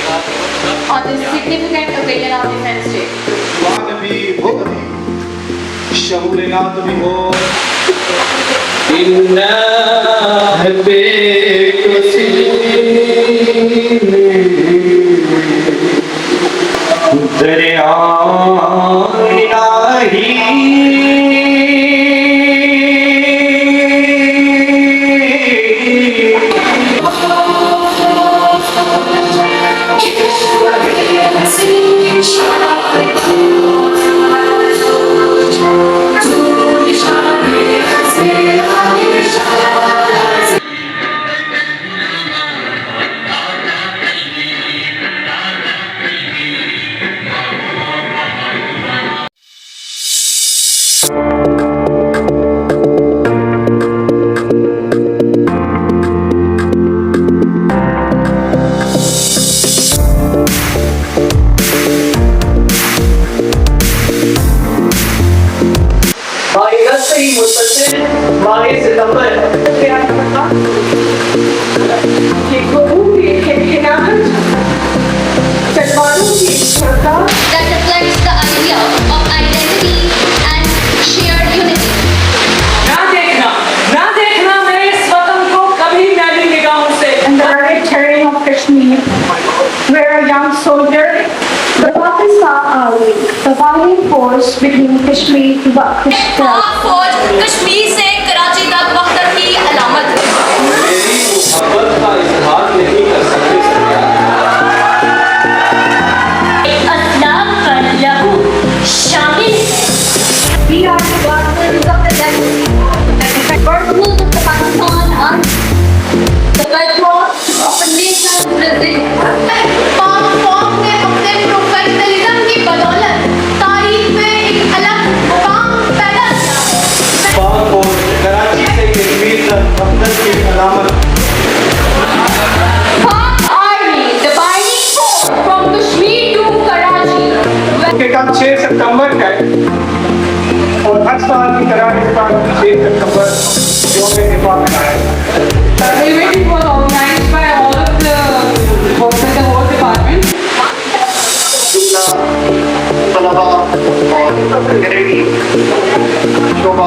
on this significant occasion of Defense Day. कुर्बान भी हो शमूलियात भी हो इन्ना दरिया That reflects the idea of identity and shared unity. ना देखना मेरे स्वतंत्र को कभी मैली निगाहों से। And the return of Kashmir, where a young soldier, the Pakistan Army, the valiant force between Kashmir to Pakistan. पाक फौज कश्मीर से कराची तक वहदत की अलामत है। मेरी मोहब्बत का इजहार नहीं कर सकते अस्लाम का लहू शामिल है। We are the guardians of the legacy, the birthplace of the Pakistan Army, the bedrock of a nation's resilience. पाक फौज ने अपने प्रोफेशनलिज्म की बदौलत तारीख में एक अलग मुकाम पैदा किया है। पाक फौज कराची से कश्मीर तक वहदत की अलामत Pak Army, the binding force from Kashmir to Karachi. के कल 6 सितंबर है और हर साल की तरह इस बार 6 सितंबर यौम दिफा मनाया The event was organized by all of the workers in the whole department. तलबा और शोभा